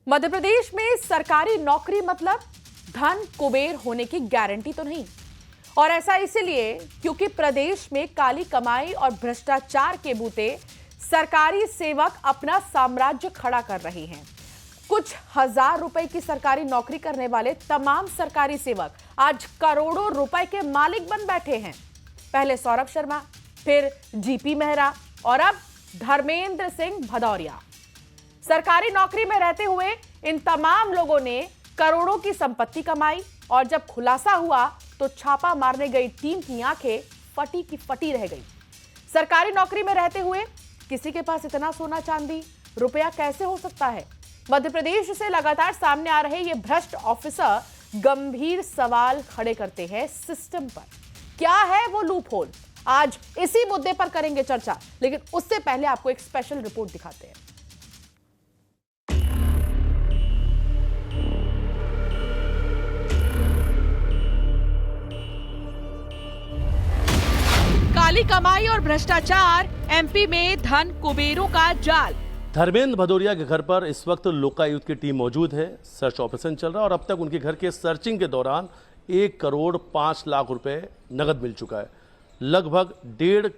मध्य प्रदेश में सरकारी नौकरी मतलब धन कुबेर होने की गारंटी तो नहीं। और ऐसा इसलिए क्योंकि प्रदेश में काली कमाई और भ्रष्टाचार के बूते सरकारी सेवक अपना साम्राज्य खड़ा कर रहे हैं। कुछ हजार रुपए की सरकारी नौकरी करने वाले तमाम सरकारी सेवक आज करोड़ों रुपए के मालिक बन बैठे हैं। पहले सौरभ शर्मा, फिर जीपी मेहरा और अब धर्मेंद्र सिंह भदौरिया। सरकारी नौकरी में रहते हुए इन तमाम लोगों ने करोड़ों की संपत्ति कमाई और जब खुलासा हुआ तो छापा मारने गई टीम की आंखें फटी की फटी रह गई। सरकारी नौकरी में रहते हुए किसी के पास इतना सोना चांदी रुपया कैसे हो सकता है? मध्य प्रदेश से लगातार सामने आ रहे ये भ्रष्ट ऑफिसर गंभीर सवाल खड़े करते हैं सिस्टम पर। क्या है वो लूप होल? आज इसी मुद्दे पर करेंगे चर्चा, लेकिन उससे पहले आपको एक स्पेशल रिपोर्ट दिखाते हैं। काली कमाई और भ्रष्टाचार, एमपी में धन कुबेरों का जाल। धर्मेंद्र भदौरिया के घर पर इस वक्त लोकायुक्त की टीम मौजूद है। सर्च ऑपरेशन चल रहा है और अब तक उनके घर के सर्चिंग के दौरान 1 करोड़ 5 लाख रुपए नगद मिल चुका है। लगभग 1.5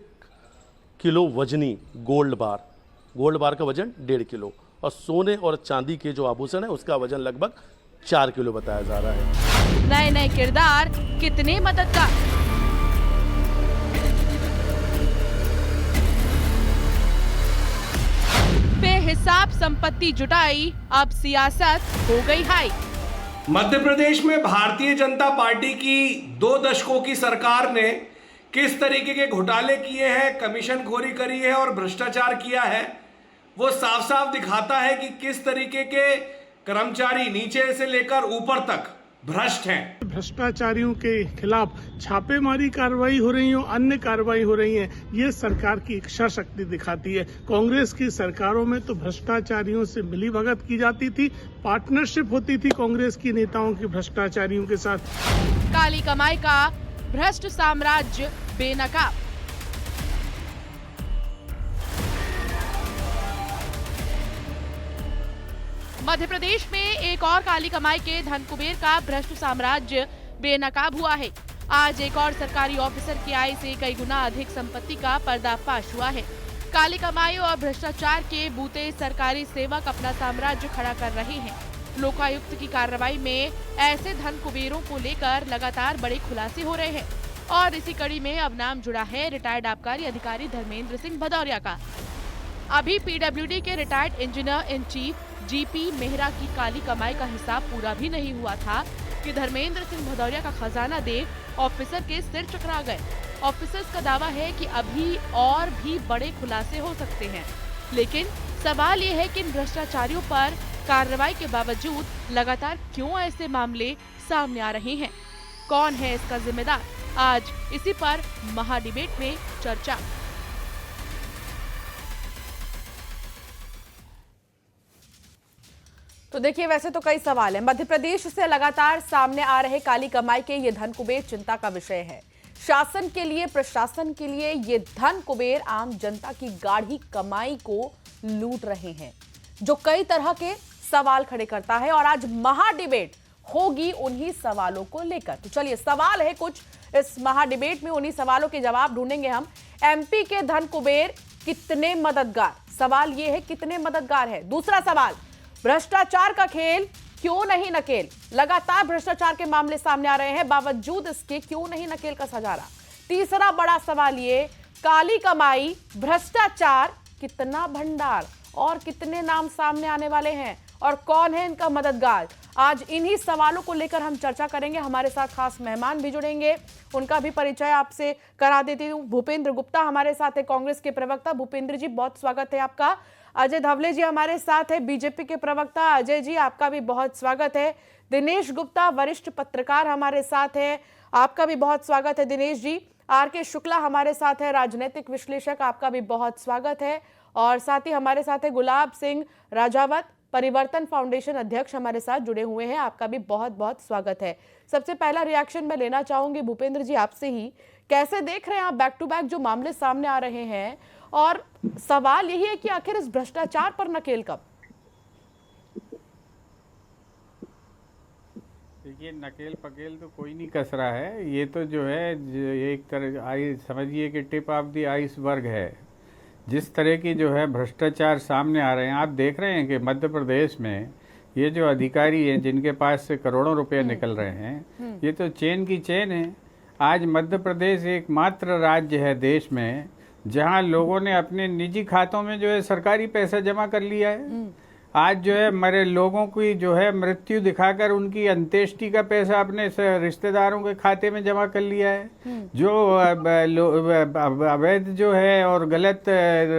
किलो वजनी गोल्ड बार का वजन 1.5 किलो और सोने और चांदी के जो आभूषण है उसका वजन लगभग 4 किलो बताया जा रहा है। नए नए किरदार कितने मददगार। बेहिसाब संपत्ति जुटाई, अब सियासत हो गई हाई। मध्य प्रदेश में भारतीय जनता पार्टी की 2 दशकों की सरकार ने किस तरीके के घोटाले किए हैं, कमीशनखोरी करी है और भ्रष्टाचार किया है, वो साफ साफ दिखाता है कि किस तरीके के कर्मचारी नीचे से लेकर ऊपर तक भ्रष्ट हैं। भ्रष्टाचारियों के खिलाफ छापेमारी कार्रवाई हो रही है, अन्य कार्रवाई हो रही है। ये सरकार की इच्छा शक्ति दिखाती है। कांग्रेस की सरकारों में तो भ्रष्टाचारियों से मिलीभगत की जाती थी, पार्टनरशिप होती थी कांग्रेस की नेताओं की भ्रष्टाचारियों के साथ। काली कमाई का भ्रष्ट साम्राज्य बेनकाब। मध्य प्रदेश में एक और काली कमाई के धन कुबेर का भ्रष्ट साम्राज्य बेनकाब हुआ है। आज एक और सरकारी ऑफिसर की आय से कई गुना अधिक संपत्ति का पर्दाफाश हुआ है। काली कमाई और भ्रष्टाचार के बूते सरकारी सेवक अपना साम्राज्य खड़ा कर रहे हैं। लोकायुक्त की कार्रवाई में ऐसे धन कुबेरों को लेकर लगातार बड़े खुलासे हो रहे हैं और इसी कड़ी में अब नाम जुड़ा है रिटायर्ड आबकारी अधिकारी धर्मेंद्र सिंह भदौरिया का। अभी पीडब्ल्यूडी के retired engineer in chief GP Mehra की काली कमाई का हिसाब पूरा भी नहीं हुआ था कि धर्मेंद्र सिंह भदौरिया का खजाना देख ऑफिसर के सिर चकरा गए। ऑफिसर्स का दावा है कि अभी और भी बड़े खुलासे हो सकते हैं, लेकिन सवाल ये है कि इन भ्रष्टाचारियों पर कार्रवाई के बावजूद लगातार क्यों ऐसे मामले सामने आ रहे हैं? कौन है इसका जिम्मेदार? आज इसी पर महाडिबेट में चर्चा। तो देखिए, वैसे तो कई सवाल हैं। मध्य प्रदेश से लगातार सामने आ रहे काली कमाई के ये धन कुबेर चिंता का विषय है। शासन के लिए, प्रशासन के लिए ये धन कुबेर आम जनता की गाढ़ी कमाई को लूट रहे हैं, जो कई तरह के सवाल खड़े करता है और आज महाडिबेट होगी उन्हीं सवालों को लेकर। तो चलिए, सवाल है कुछ, इस महाडिबेट में उन्हीं सवालों के जवाब ढूंढेंगे हम। एमपी के धन कुबेर कितने मददगार? सवाल ये है, कितने मददगार है। दूसरा सवाल, भ्रष्टाचार का खेल क्यों नहीं नकेल? लगातार भ्रष्टाचार के मामले सामने आ रहे हैं, बावजूद इसके क्यों नहीं नकेल कसा जा रहा? तीसरा बड़ा सवाल ये, काली कमाई, भ्रष्टाचार, कितना भंडार और कितने नाम सामने आने वाले हैं और कौन है इनका मददगार? आज इन्हीं सवालों को लेकर हम चर्चा करेंगे। हमारे साथ खास मेहमान भी जुड़ेंगे, उनका भी परिचय आपसे करा देती हूँ। भूपेंद्र गुप्ता हमारे साथ है, कांग्रेस के प्रवक्ता। भूपेंद्र जी, बहुत स्वागत है आपका। अजय धवले जी हमारे साथ है, बीजेपी के प्रवक्ता। अजय जी, आपका भी बहुत स्वागत है। दिनेश गुप्ता, वरिष्ठ पत्रकार हमारे साथ है, आपका भी बहुत स्वागत है दिनेश जी। आर.के. शुक्ला हमारे साथ है, राजनीतिक विश्लेषक, आपका भी बहुत स्वागत है। और साथ ही हमारे साथ है गुलाब सिंह राजावत, परिवर्तन फाउंडेशन अध्यक्ष, हमारे साथ जुड़े हुए हैं, आपका भी बहुत बहुत स्वागत है। सबसे पहला रिएक्शन मैं लेना चाहूंगी भूपेंद्र जी आपसे ही। कैसे देख रहे हैं आप बैक टू बैक जो मामले सामने आ रहे हैं और सवाल यही है कि आखिर इस भ्रष्टाचार पर नकेल कब? देखिए, नकेल पकेल तो कोई नहीं कस रहा है। ये तो जो है एक तरह समझिए कि टिप ऑफ द आइसबर्ग है। जिस तरह की जो है भ्रष्टाचार सामने आ रहे हैं, आप देख रहे हैं कि मध्य प्रदेश में ये जो अधिकारी हैं जिनके पास से करोड़ों रुपए निकल रहे हैं, ये तो चेन की चेन है। आज मध्य प्रदेश एकमात्र राज्य है देश में जहां लोगों ने अपने निजी खातों में जो है सरकारी पैसा जमा कर लिया है। आज जो है मरे लोगों की जो है मृत्यु दिखाकर उनकी अंत्येष्टि का पैसा अपने रिश्तेदारों के खाते में जमा कर लिया है। जो अवैध जो है और गलत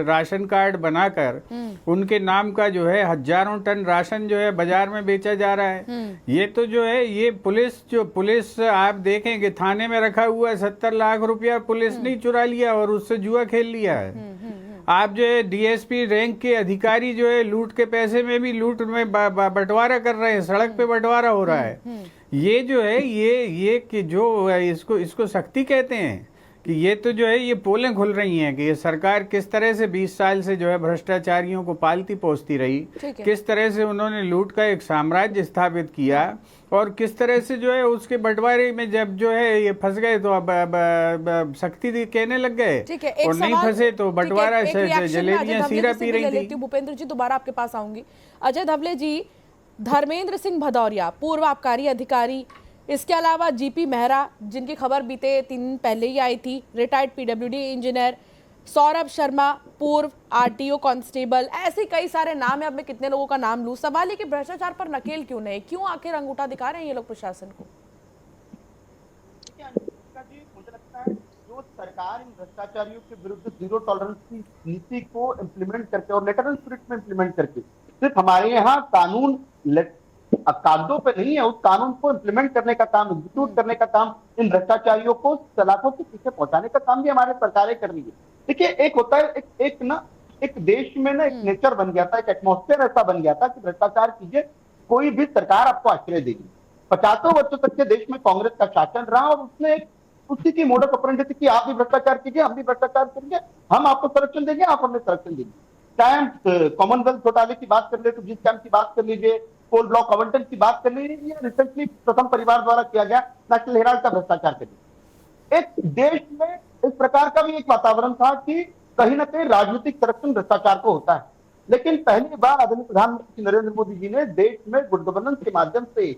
राशन कार्ड बनाकर उनके नाम का जो है हजारों टन राशन जो है बाजार में बेचा जा रहा है। ये तो जो है ये पुलिस आप देखेंगे थाने में रखा हुआ है 70 लाख रुपया पुलिस ने चुरा लिया और उससे जुआ खेल लिया है। आप जो है डीएसपी रैंक के अधिकारी जो है लूट के पैसे में भी लूट में बंटवारा कर रहे हैं, सड़क पे बंटवारा हो रहा है। ये जो है ये कि जो इसको सख्ती कहते हैं कि ये तो जो है ये पोलें खुल रही हैं कि ये सरकार किस तरह से 20 साल से जो है भ्रष्टाचारियों को पालती पोसती रही, किस तरह से उन्होंने लूट का एक साम्राज्य स्थापित किया और किस तरह से जो है उसके बंटवारे में जब जो है ये फंस गए तो अब सख्ती कहने लग गए और नहीं फंसे तो बंटवारा जलेबियां सीरा पी रही थी। भूपेंद्र जी दोबारा आपके पास आऊंगी। अजय धवले जी, धर्मेंद्र सिंह भदौरिया पूर्व आबकारी अधिकारी, इसके अलावा जीपी मेहरा जिनकी खबर बीते 3 दिन पहले ही आई थी, retired PWD engineer, Saurabh Sharma पूर्व आरटीओ कांस्टेबल, ऐसे कई सारे नाम है। अब मैं कितने लोगों का नाम लूं? सवाल है कि भ्रष्टाचार पर नकेल क्यों नहीं, क्यों आखिर अंगूठा दिखा रहे हैं ये लोग प्रशासन को? मुझे लगता है जो सरकार इन भ्रष्टाचारियों के विरुद्ध जीरो टॉलरेंस की नीति को इम्प्लीमेंट करके और लेटर एंड स्पिरिट में इम्प्लीमेंट करके, सिर्फ हमारे यहाँ कानून कागजों पे नहीं है, उस कानून को इम्प्लीमेंट करने का काम, एग्जीक्यूट करने का काम, इन भ्रष्टाचारियों को सलाखों के पीछे पहुंचाने का काम भी हमारे सरकारें कर रही है। देखिए, एक होता है एक देश में ना एक नेचर बन गया था, एक एटमॉस्फेयर ऐसा बन गया था कि भ्रष्टाचार कीजिए कोई भी सरकार आपको आश्रय देगी। 50 वर्षों तक के देश में कांग्रेस का शासन रहा और उसने उसी की मोडस ऑपरेंडी थी कि आप भी भ्रष्टाचार कीजिए, हम भी भ्रष्टाचार करेंगे, हम आपको संरक्षण देंगे, आप हमें संरक्षण देंगे। चाहे हम कॉमनवेल्थ घोटाले की बात कर ले तो जिस कैंप की बात कर लीजिए, कोल ब्लॉक आवंटन की बात कर लीजिए, रिसेंटली प्रथम परिवार द्वारा किया गया नेशनल हेराल्ड का भ्रष्टाचार कर लीजिए। एक देश में इस प्रकार का भी एक वातावरण था कि कहीं ना कहीं राजनीतिक संरक्षण भ्रष्टाचार को होता है। लेकिन पहली बार आदरणीय प्रधानमंत्री नरेंद्र मोदी जी ने देश में गुड गवर्नेंस के माध्यम से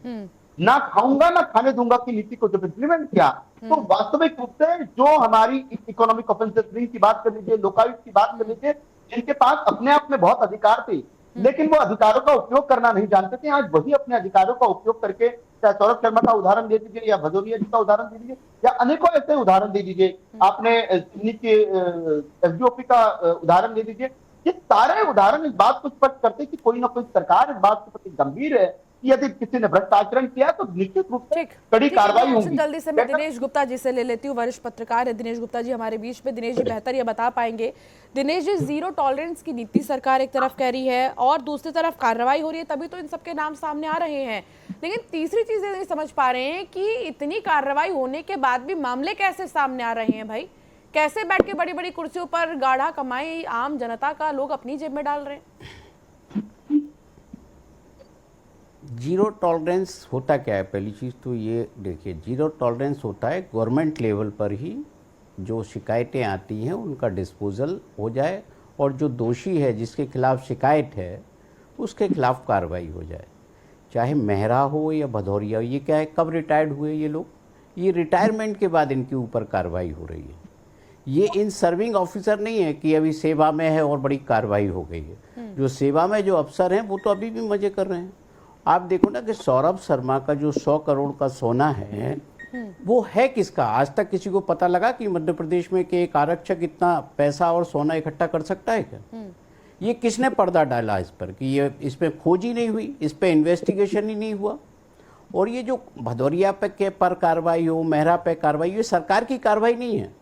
ना खाऊंगा ना खाने दूंगा की नीति को जब इम्प्लीमेंट किया तो वास्तविक रूप से जो हमारी इकोनॉमिक ऑफेंसेस विंग की बात कर लीजिए, लोकायुक्त की बात कर लीजिए, जिनके पास अपने आप में बहुत अधिकार थे लेकिन वो अधिकारों का उपयोग करना नहीं जानते थे, आज वही अपने अधिकारों का उपयोग करके, चाहे सौरभ शर्मा का उदाहरण दे दीजिए या भदौरिया जी का उदाहरण दे दीजिए या अनेकों ऐसे उदाहरण दे दीजिए, आपने एसडीओपी का उदाहरण दे दीजिए। ये सारे उदाहरण इस बात को स्पष्ट करते कि कोई ना कोई सरकार इस बात के प्रति गंभीर है कि यदि किसी ने भ्रष्ट आचरण किया तो निश्चित रूप से कड़ी कार्रवाई होगी। जल्दी से मैं दिनेश गुप्ता जी से ले लेती हूँ, वरिष्ठ पत्रकार है दिनेश गुप्ता जी हमारे बीच में। दिनेश जी बेहतर ये बता पाएंगे, दिनेश जी जीरो टॉलरेंस की नीति सरकार एक तरफ कह रही है और दूसरी तरफ कार्रवाई हो रही है, तभी तो इन सबके नाम सामने आ रहे हैं। लेकिन तीसरी चीज नहीं समझ पा रहे हैं कि इतनी कार्रवाई होने के बाद भी मामले कैसे सामने आ रहे हैं भाई? कैसे बैठ के बड़ी बड़ी कुर्सियों पर गाढ़ा कमाई आम जनता का लोग अपनी जेब में डाल रहे हैं? जीरो टॉलरेंस होता क्या है? पहली चीज़ तो ये देखिए, जीरो टॉलरेंस होता है गवर्नमेंट लेवल पर ही जो शिकायतें आती हैं उनका डिस्पोजल हो जाए और जो दोषी है जिसके खिलाफ शिकायत है उसके खिलाफ कार्रवाई हो जाए, चाहे मेहरा हो या भदौरिया हो। ये क्या है, कब रिटायर्ड हुए ये लोग? ये रिटायरमेंट के बाद इनके ऊपर कार्रवाई हो रही है। ये इन सर्विंग ऑफिसर नहीं है कि अभी सेवा में है और बड़ी कार्रवाई हो गई है। जो सेवा में जो अफसर हैं वो तो अभी भी मजे कर रहे हैं। आप देखो ना कि सौरभ शर्मा का जो 100 करोड़ का सोना है वो है किसका? आज तक किसी को पता लगा कि मध्य प्रदेश में कि एक आरक्षक इतना पैसा और सोना इकट्ठा कर सकता है क्या? ये किसने पर्दा डाला इस पर कि ये इस पे खोज ही नहीं हुई, इस पे इन्वेस्टिगेशन ही नहीं हुआ? और ये जो भदौरिया पे पर कार्रवाई हो, मेहरा पे कार्रवाई, ये सरकार की कार्रवाई नहीं है,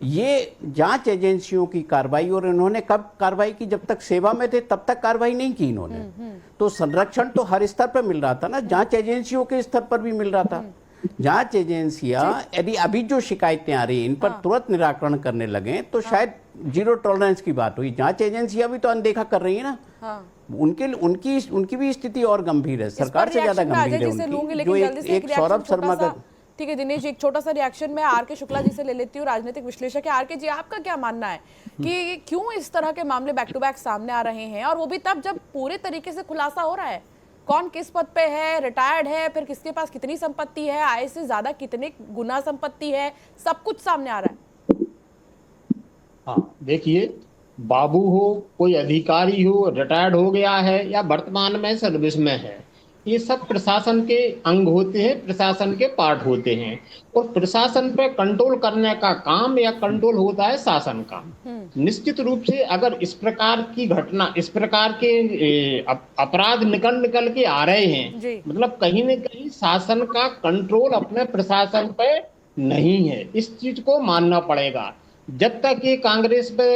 ये जांच एजेंसियों की कार्रवाई। और इन्होंने कब कार्रवाई की? जब तक सेवा में थे तब तक कार्रवाई नहीं की इन्होंने। तो संरक्षण तो हर स्तर पर मिल रहा था ना, जांच एजेंसियों के स्तर पर भी मिल रहा था। जांच एजेंसियां यदि अभी जो शिकायतें आ रही हैं इन पर तुरंत निराकरण करने लगे तो शायद जीरो टॉलरेंस की बात हुई, जांच एजेंसियां भी तो अनदेखा कर रही है ना। हाँ। उनकी भी स्थिति और गंभीर है, सरकार से ज्यादा गंभीर है उनकी। जो एक सौरभ शर्मा का, ठीक है दिनेश जी, एक छोटा सा रिएक्शन मैं आर.के. शुक्ला जी से ले लेती हूँ, राजनीतिक विश्लेषक है। आर.के. जी, आपका क्या मानना है कि क्यों इस तरह के मामले बैक टू बैक सामने आ रहे हैं, और वो भी तब जब पूरे तरीके से खुलासा हो रहा है कौन किस पद पे है, रिटायर्ड है, फिर किसके पास कितनी संपत्ति है, आय से ज्यादा कितने गुना संपत्ति है, सब कुछ सामने आ रहा है। हाँ देखिए, बाबू हो, कोई अधिकारी हो, रिटायर्ड हो गया है या वर्तमान में सर्विस में है, ये सब प्रशासन के अंग होते हैं, प्रशासन के पार्ट होते हैं, और प्रशासन पे कंट्रोल करने का काम या कंट्रोल होता है शासन का। निश्चित रूप से अगर इस प्रकार की घटना, इस प्रकार के अपराध निकल के आ रहे हैं, मतलब कहीं न कहीं शासन का कंट्रोल अपने प्रशासन पे नहीं है, इस चीज को मानना पड़ेगा। जब तक ये कांग्रेस पे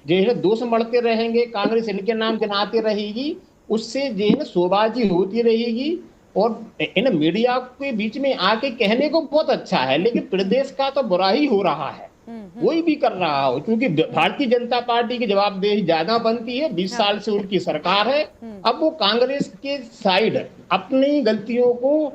जो है दोष बढ़ते रहेंगे, कांग्रेस इनके नाम गिनाती रहेगी, उससे जो है शोबाजी होती रहेगी, और इन मीडिया के बीच में आके कहने को बहुत अच्छा है, लेकिन प्रदेश का तो बुरा ही हो रहा है, कोई भी कर रहा हो, क्योंकि भारतीय जनता पार्टी की जवाबदेही ज्यादा बनती है, 20 साल से उनकी सरकार है। अब वो कांग्रेस के साइड अपनी गलतियों को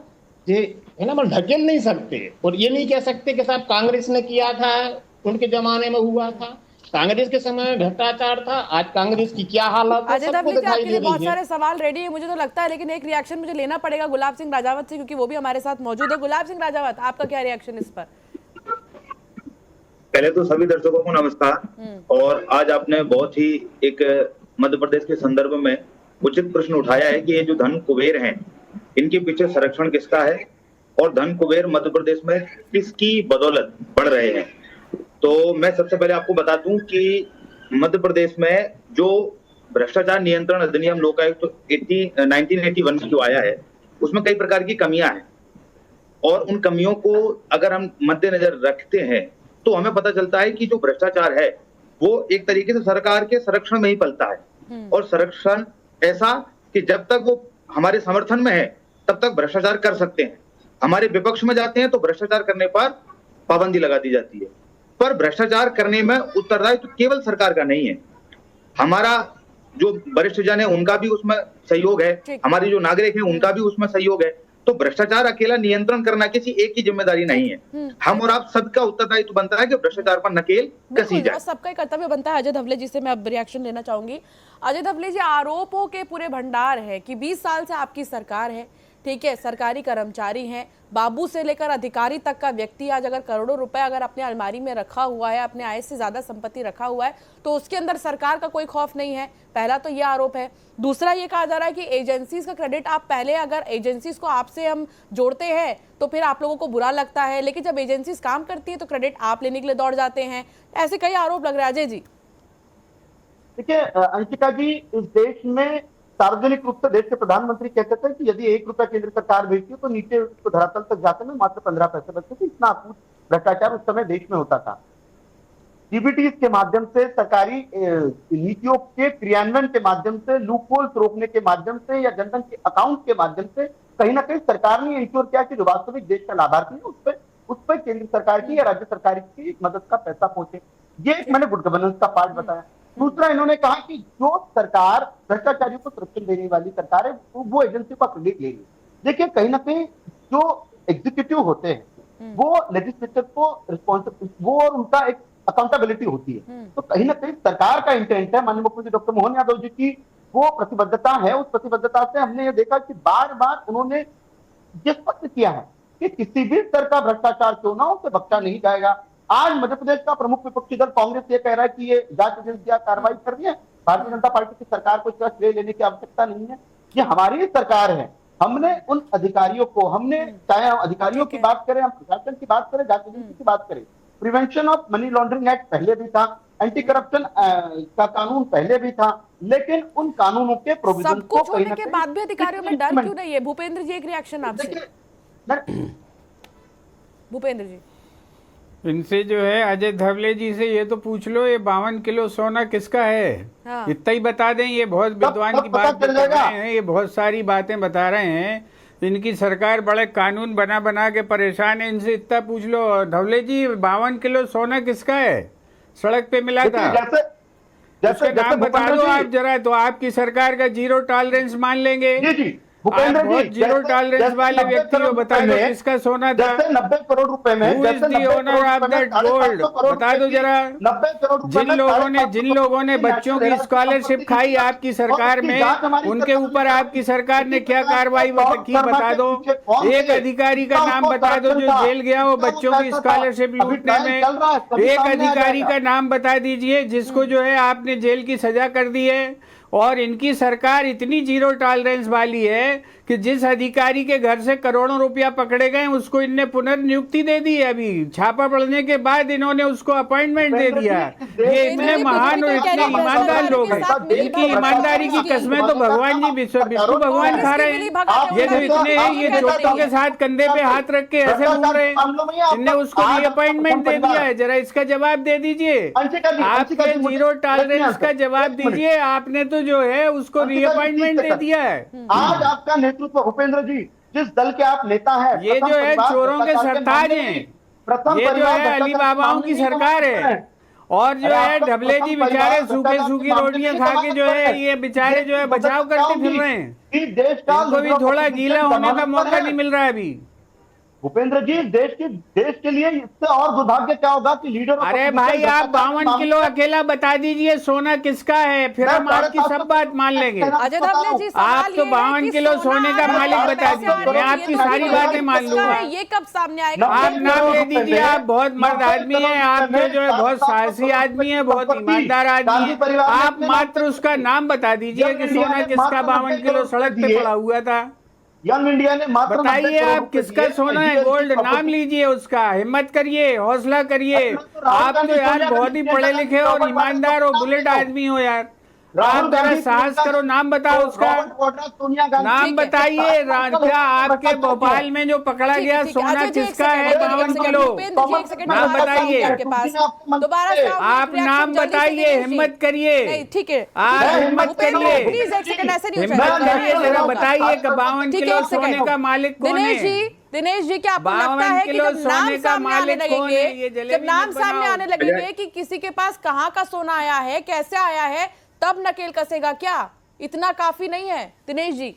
है ना ढकेल नहीं सकते, और ये नहीं कह सकते कि साहब कांग्रेस ने किया था, उनके जमाने में हुआ था, कांग्रेस के समय में भ्रष्टाचार था, आज कांग्रेस की क्या हालत है, सबको दिखाई दे रही है। बहुत सारे सवाल रेडी है मुझे तो लगता है, लेकिन एक रिएक्शन मुझे लेना पड़ेगा गुलाब सिंह राजावत से, क्योंकि वो भी हमारे साथ मौजूद है। गुलाब सिंह राजावत, आपका क्या रिएक्शन इस पर? पहले तो सभी दर्शकों को नमस्कार। और आज आपने बहुत ही एक मध्य प्रदेश के संदर्भ में उचित प्रश्न उठाया है कि ये जो धन कुबेर हैं, इनके पीछे संरक्षण किसका है, और धन कुबेर मध्य प्रदेश में किसकी बदौलत बढ़ रहे हैं। तो मैं सबसे पहले आपको बता दूं कि मध्य प्रदेश में जो भ्रष्टाचार नियंत्रण अधिनियम लोकायुक्त 1981 जो आया है, उसमें कई प्रकार की कमियां हैं, और उन कमियों को अगर हम मद्देनजर रखते हैं तो हमें पता चलता है कि जो भ्रष्टाचार है वो एक तरीके से सरकार के संरक्षण में ही पलता है, और संरक्षण ऐसा कि जब तक वो हमारे समर्थन में है तब तक भ्रष्टाचार कर सकते हैं, हमारे विपक्ष में जाते हैं तो भ्रष्टाचार करने पर पाबंदी लगा दी जाती है। पर भ्रष्टाचार करने में उत्तरदायित्व केवल सरकार का नहीं है, हमारा जो वरिष्ठ जन है उनका भी उसमें सहयोग है, हमारे जो नागरिक हैं उनका भी उसमें सहयोग है। तो भ्रष्टाचार अकेला नियंत्रण करना किसी एक की जिम्मेदारी नहीं है, हम और आप सबका उत्तरदायित्व बनता है कि भ्रष्टाचार पर नकेल कसी जाए। सबका कर्तव्य बनता है। अजय धवले जी से मैं अब रिएक्शन लेना चाहूंगी। अजय धवले जी, आरोपों के पूरे भंडार है कि 20 साल से आपकी सरकार है, ठीक है, सरकारी कर्मचारी हैं, बाबू से लेकर अधिकारी तक का व्यक्ति आज अगर करोड़ों रुपए अगर अपने अलमारी में रखा हुआ है, अपने आय से ज्यादा संपत्ति रखा हुआ है, तो उसके अंदर सरकार का कोई खौफ नहीं है। पहला तो ये आरोप है। दूसरा ये कहा जा रहा है कि एजेंसीज का क्रेडिट आप पहले, अगर एजेंसीज को आपसे हम जोड़ते हैं तो फिर आप लोगों को बुरा लगता है, लेकिन जब एजेंसीज काम करती है तो क्रेडिट आप लेने के लिए दौड़ जाते हैं। ऐसे कई आरोप लग रहे हैं। अजय जी देखिए अंशिका जी, इस देश में सार्वजनिक रूप से देश के प्रधानमंत्री कहते थे कि यदि 1 रुपया केंद्र सरकार भेजती है तो नीचे उसको धरातल तक जाते में मात्र 15 पैसे बचते थे। इतना अकूत भ्रष्टाचार उस समय देश में होता था। डीबीटी के माध्यम से, सरकारी नीतियों के क्रियान्वयन के माध्यम से, लूपहोल्स रोकने के माध्यम से, या जनधन के अकाउंट के माध्यम से कहीं ना कहीं सरकार ने इंश्योर किया कि जो वास्तविक देश का लाभार्थी है उस पर केंद्र सरकार की या राज्य सरकार की मदद का पैसा पहुंचे। ये मैंने गुड गवर्नेंस का पार्ट बताया। दूसरा, इन्होंने कहा कि जो सरकार भ्रष्टाचारियों को संरक्षण देने वाली सरकार है वो एजेंसी का क्रेडिट ले रही है। देखिए कहीं ना कहीं जो एग्जीक्यूटिव होते हैं वो लेजिस्लेचर को रिस्पॉन्सिबल, वो और उनका एक अकाउंटेबिलिटी होती है। तो कहीं ना कहीं सरकार का इंटेंट है, माननीय मुख्यमंत्री डॉक्टर मोहन यादव जी की वो प्रतिबद्धता है, उस प्रतिबद्धता से हमने ये देखा कि बार बार उन्होंने ये स्पष्ट किया है कि किसी भी स्तर का भ्रष्टाचार क्यों ना हो उसे बख्शा नहीं जाएगा। आज मध्य प्रदेश का प्रमुख विपक्षी दल कांग्रेस ये कह रहा है कि ये जांच एजेंसियां कार्रवाई कर रही है, भारतीय जनता पार्टी की सरकार को इसका श्रेय लेने की आवश्यकता नहीं है। ये हमारी सरकार है, हमने उन अधिकारियों को, हमने चाहे हम अधिकारियों की बात करें, हम प्रशासन की बात करें, जांच एजेंसी की बात करें, prevention of money laundering act पहले भी था, एंटी करप्शन का कानून पहले भी था, लेकिन उन कानूनों के प्रोविजन को कुछ होने के बाद भी अधिकारियों में डर क्यों नहीं है? भूपेंद्र जी, एक रिएक्शन आपसे। भूपेंद्र जी, इनसे जो है अजय धवले जी से ये तो पूछ लो, ये 52 किलो सोना किसका है? हाँ। इतना ही बता दें, ये बहुत विद्वान की बात बता रहे हैं, ये बहुत सारी बातें बता रहे हैं। इनकी सरकार बड़े कानून बना के परेशान है, इनसे इतना पूछ लो। धवले जी, 52 किलो सोना किसका है? सड़क पे मिला था? जैसे उसका नाम बता दो आप जरा, तो आपकी सरकार का जीरो टॉलरेंस मान लेंगे। जी जी आप बहुत जीरो टॉलरेंस वाले व्यक्ति हो, बता दो किसका सोना था? 90 करोड़ रुपए में Who is the owner of that gold? बता दो जरा। 90 करोड़ रुपए जिन लोगों ने बच्चों की स्कॉलरशिप खाई आपकी सरकार में, उनके ऊपर आपकी सरकार ने क्या कार्रवाई की बता दो। एक अधिकारी का नाम बता दो जो जेल गया हो बच्चों की स्कॉलरशिप लूटने में। एक अधिकारी का नाम बता दीजिए जिसको जो है आपने जेल की सजा कर दी है। और इनकी सरकार इतनी जीरो टॉलरेंस वाली है कि जिस अधिकारी के घर से करोड़ों रुपया पकड़े गए उसको इनने पुनर्नियुक्ति दे दी है। अभी छापा पड़ने के बाद इन्होंने उसको अपॉइंटमेंट दे दिया। ये इतने महान और इतने ईमानदार लोग हैं, इनकी ईमानदारी की कस्में तो भगवान जी विष्णु भगवान खा रहे हैं। ये जो इतने हैं, ये चोटों के साथ कंधे पे हाथ रख के ऐसे घूम रहे हैं। इनने उसको अपॉइंटमेंट दे दिया है। जरा इसका जवाब दे दीजिए, आपके जीरो टॉलरेंस का जवाब दीजिए। आपने तो जो है उसको रीअपॉइंटमेंट दे दिया है। आज आपका नेतृत्व भूपेंद्र जी, जिस दल के आप नेता हैं, ये जो है चोरों के सरताज हैं, ये जो है अली बाबाओं की सरकार है। और जो है ढबले जी बेचारे सूखे सूखी रोटियां खा के जो है ये बेचारे जो है बचाव करते फिर रहे हैं। इनको भी थोड़ा गीला होने का मौका नहीं मिल रहा है अभी। भूपेंद्र जी, देश के लिए इससे और दुर्भाग्य क्या होगा कि लीडर। अरे भाई, आप 52 किलो अकेला बता दीजिए सोना किसका है, फिर हम आपकी सब बात मान लेंगे। अजय ढबले जी, आप तो 52 किलो सोने का मालिक बता दीजिए, मैं आपकी सारी बातें मान लूंगा। ये कब सामने आएगा? आप नाम ले दीजिए। आप बहुत मर्द आदमी हैं, आप जो है बहुत साहसी आदमी है, बहुत ईमानदार आदमी है। आप मात्र उसका नाम बता दीजिए कि सोना किसका 52 किलो सड़क पे पड़ा हुआ था। यंग इंडिया ने मात्र बताइए आप किसका सोना है, गोल्ड नाम लीजिए उसका। हिम्मत करिए, हौसला करिए। आप तो यार बहुत ही पढ़े लिखे और ईमानदार और बुलेट आदमी हो यार। आप जरा साहस करो, नाम बताओ उसका नाम बताइए। क्या आपके भोपाल में जो पकड़ा गया सोना किसका है 52 किलो, नाम बताइए। आप नाम बताइए, हिम्मत करिए। ठीक है, आप हिम्मत करिए, हिम्मत करिए, जरा बताइए कि 52 किलो सोने का मालिक कौन है। दिनेश जी, क्या आपको लगता है कि जब नाम सामने आने लगेंगे, जब नाम सामने आने लगेंगे कि किसी के पास कहाँ का सोना आया है, कैसे आया है, तब नकेल कसेगा क्या? इतना काफी नहीं है दिनेश जी?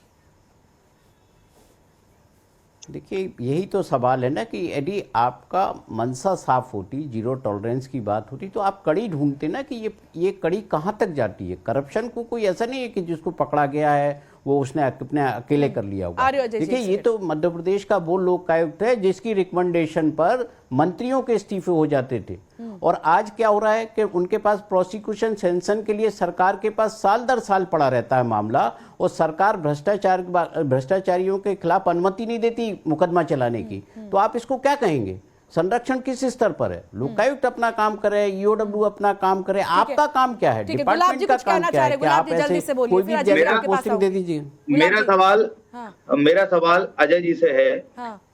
देखिए, यही तो सवाल है ना कि यदि आपका मनसा साफ होती, जीरो टॉलरेंस की बात होती, तो आप कड़ी ढूंढते ना कि ये कड़ी कहाँ तक जाती है। करप्शन को कोई ऐसा नहीं है कि जिसको पकड़ा गया है वो उसने अपने अकेले कर लिया होगा। देखिए, ये तो मध्य प्रदेश का वो लोकायुक्त है जिसकी रिकमेंडेशन पर मंत्रियों के इस्तीफे हो जाते थे। और आज क्या हो रहा है कि उनके पास प्रोसिक्यूशन सेंशन के लिए सरकार के पास साल दर साल पड़ा रहता है मामला, और सरकार भ्रष्टाचारियों के खिलाफ अनुमति नहीं देती मुकदमा चलाने की। तो आप इसको क्या कहेंगे? संरक्षण किस स्तर पर है? लोकायुक्त अपना काम करे, ईओडब्ल्यू अपना काम करे, आपका काम क्या है? डिपार्टमेंट का काम क्या है? आप ऐसे कोई भी जगह पोस्टिंग दे दीजिए। मेरा सवाल अजय जी से है।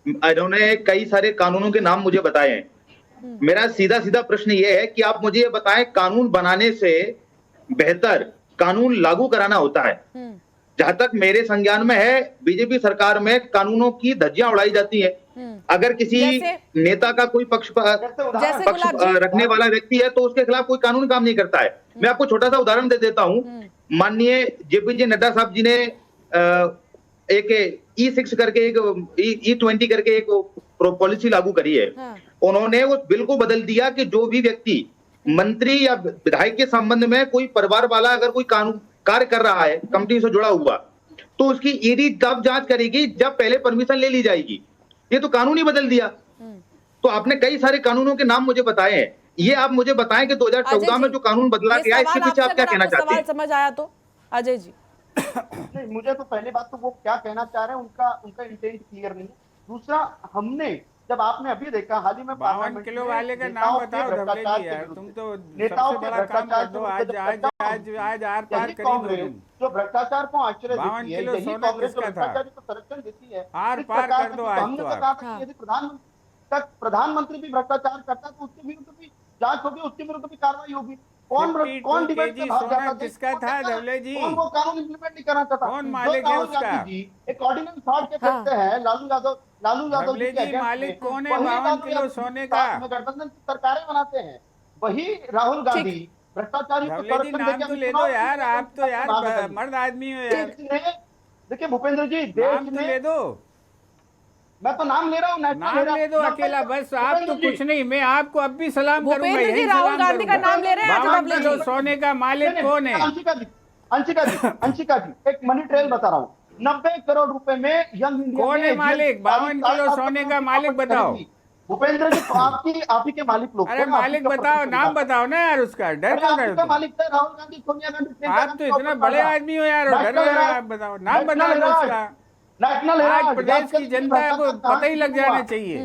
इन्होंने कई सारे कानूनों के नाम मुझे बताए हैं। मेरा सीधा सीधा प्रश्न ये है कि आप मुझे ये बताएं, कानून बनाने से बेहतर कानून लागू कराना होता है। जहां तक मेरे संज्ञान में है, बीजेपी सरकार में कानूनों की धज्जियां उड़ाई जाती है। अगर किसी नेता का कोई पक्ष रखने वाला व्यक्ति है तो उसके खिलाफ कोई कानून काम नहीं करता है। मैं आपको छोटा सा उदाहरण दे देता हूं। माननीय जेपी नड्डा साहब जी ने एक E6 करके एक E20 करके एक पॉलिसी लागू करी है। उन्होंने उस बिल को बदल दिया कि जो भी व्यक्ति मंत्री या विधायक के संबंध में कोई परिवार वाला अगर कोई कानून कार्य कर रहा है कंपनी से जुड़ा हुआ, तो उसकी ईडी तब जांच करेगी जब पहले परमिशन ले ली जाएगी। ये तो कानून ही बदल दिया। तो आपने कई सारे कानूनों के नाम मुझे बताए हैं, ये आप मुझे बताएं कि 2014 में जो कानून बदला गया, इसके पीछे आप क्या कहना चाहते हैं? समझ आया तो अजय जी? नहीं, मुझे तो पहली बात तो वो क्या कहना चाह रहे हैं उनका इंटेंट क्लियर नहीं है। दूसरा, हमने जब आपने अभी देखा हाल ही में 52 किलो वाले का नाम बताओ ढबले जी यार, तुम तो सबसे बड़ा काम कर दो। आज आर पार करिए। जो भ्रष्टाचार को आश्चर्य देती है, यही कांग्रेस जो भ्रष्टाचार को संरक्षण देती है, आर पार कर दो। आज हमने तो कहा था कि यदि प्रधानमंत्री भी भ्रष्टाचार करता है तो उसके विरुद्ध भी जांच होगी, उसके विरुद्ध भी कार्रवाई होगी। कौन डिबेट में भाग जाता किसका था ढबले जी? कौन वो कानून इंप्लीमेंट नहीं करना चाहता? कौन मालिक है उसका? एक ऑर्डिनेंस फाड़ के फेंकते हैं लालू यादव जी मालिक कौन है 52 किलो सोने का? गठबंधन की सरकारें बनाते हैं, वही राहुल गांधी भ्रष्टाचारी को धवले जी नाम तो ले दो यार, आप तो यार मर्द आदमी हो यार, देखिए भूपेंद्र जी, नाम देश तो ले में दो, मैं तो नाम ले रहा हूँ, नाम ले दो अकेला बस, आप तो कुछ नहीं, मैं आपको अब भी सलाम करूंगा, भूपेंद्र जी यही राहुल सलाम गांधी का करूंगा। नाम ले रहे हैं, 52 किलो सोने का मालिक कौन है? अंशिका जी एक मनी ट्रेल बता रहा हूँ, 90 करोड़ रुपए में यंग इंडिया कौन है मालिक? 52 किलो सोने का मालिक बताओ। भूपेंद्र जी, तो आप ही के मालिक लोग अरे मालिक बताओ, नाम बताओ ना यार उसका, डर क्यों रहे हो? मालिक थे राहुल गांधी, सोनिया गांधी। आप तो इतना बड़े आदमी हो यार, डर रहे हो आप, बताओ नाम बता दो उसका। नेशनल आज प्रदेश की जनता को पता ही लग जाना चाहिए।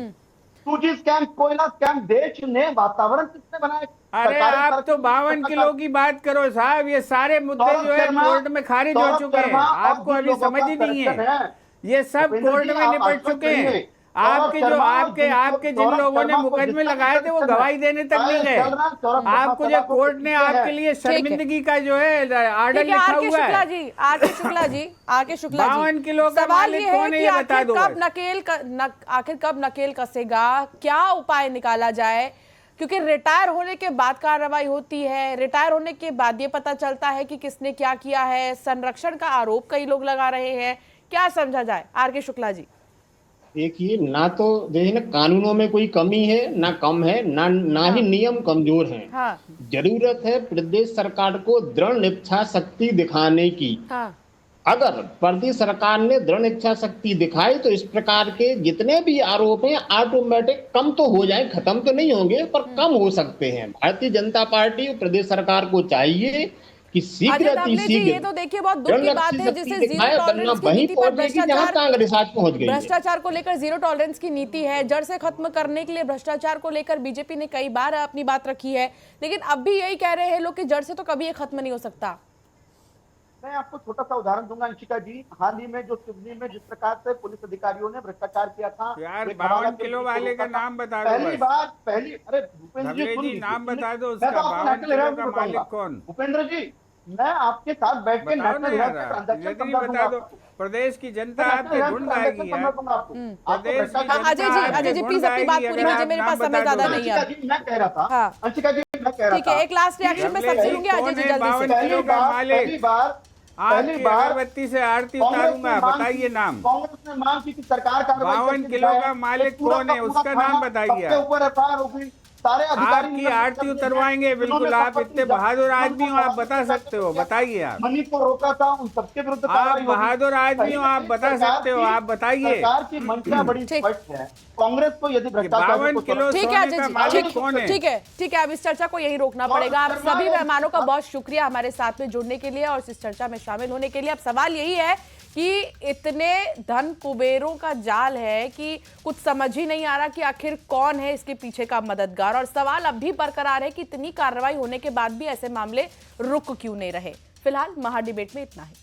2G स्कैम, कोयला स्कैम, देश ने वातावरण किसने बनाया? अरे आप तो 52 किलो की बात करो साहब, ये सारे मुद्दे जो है कोर्ट में खारिज हो चुके हैं, आपको अभी समझ ही नहीं है, ये सब कोर्ट में निपट चुके हैं। आपके जो आपके जिन लोगों ने मुकदमे लगाए थे वो गवाही देने तक नहीं गए, आपको जो कोर्ट ने आपके लिए शर्मिंदगी का जो है आर्डर लिखा हुआ है। आके शुक्ला जी 52 किलो का सवाल ये कौन है है कि ये बता आखिर दो। आखिर कब नकेल कसेगा, क्या उपाय निकाला जाए, क्योंकि रिटायर होने के बाद कार्रवाई होती है, रिटायर होने के बाद ये पता चलता है कि किसने क्या किया है, संरक्षण का आरोप कई लोग लगा रहे हैं, क्या समझा जाए? आर.के. शुक्ला जी, देखिए, ना तो देखिए ना कानूनों में कोई कमी है, ना कम है, ना ही नियम कमजोर हैं। हाँ, जरूरत है प्रदेश सरकार को दृढ़ इच्छा शक्ति दिखाने की। हाँ, अगर प्रदेश सरकार ने दृढ़ इच्छा शक्ति दिखाई तो इस प्रकार के जितने भी आरोप हैं ऑटोमेटिक कम तो हो जाए, खत्म तो नहीं होंगे पर कम हो सकते हैं। भारतीय जनता पार्टी और प्रदेश सरकार को चाहिए कि शीघ्र ये तो देखिए बहुत दुख की बात है, जिसे जीरो टॉलरेंस की नीति पर भ्रष्टाचार को लेकर जीरो टॉलरेंस की नीति है, जड़ से खत्म करने के लिए भ्रष्टाचार को लेकर बीजेपी ने कई बार अपनी बात रखी है, लेकिन अब भी यही कह रहे हैं लोग कि जड़ से तो कभी ये खत्म नहीं हो सकता। मैं आपको छोटा सा उदाहरण दूंगा अंशिका जी, हाल ही में जो सिवनी में जिस प्रकार से पुलिस अधिकारियों ने भ्रष्टाचार किया था यार, 52 किलो वाले का नाम बता दो। अरे भूपेंद्र जी नाम बता दो उसका, 52 किलो का मालिक कौन? भूपेंद्र जी, मैं आपके साथ बैठ के नेशनल हेराल्ड का ट्रांजैक्शन बता दो, प्रदेश की जनता आपके ढूंढ आएगी यार। अजय जी प्लीज अपनी बात पूरी कीजिए, मेरे पास समय ज्यादा नहीं है। मैं कह रहा था अंशिका जी, मैं कह रहा था, ठीक है, एक लास्ट रिएक्शन में सबसे लूंगी अजय जी जल्दी से। पहली बार अगरबत्ती से आरती उतारूंगा, बताइए नाम। कांग्रेस ने मांग की कि सरकार 52 किलो का मालिक कौन है उसका नाम बताइए। ऊपर एफआईआर होगी, सारे अधिकारी आपकी आरती उतरवाएंगे, बिल्कुल आप इतने बहादुर आदमी हो, आप बता सकते हो, बताइए आप। मनी को रोका था, उन सबके विरुद्ध आप बहादुर आदमी हो, आप बता सकते हो, आप बताइए। सरकार की मंशा बड़ी स्पष्ट है, कांग्रेस को यदि भ्रष्टाचार 52 किलो ठीक है अजय जी, ठीक है, अब इस चर्चा को यही रोकना पड़ेगा। आप सभी मेहमानों का बहुत शुक्रिया हमारे साथ में जुड़ने के लिए और इस चर्चा में शामिल होने के लिए। अब सवाल यही है कि इतने धन कुबेरों का जाल है कि कुछ समझ ही नहीं आ रहा कि आखिर कौन है इसके पीछे का मददगार, और सवाल अब भी बरकरार है कि इतनी कार्रवाई होने के बाद भी ऐसे मामले रुक क्यों नहीं रहे। फिलहाल महाडिबेट में इतना ही।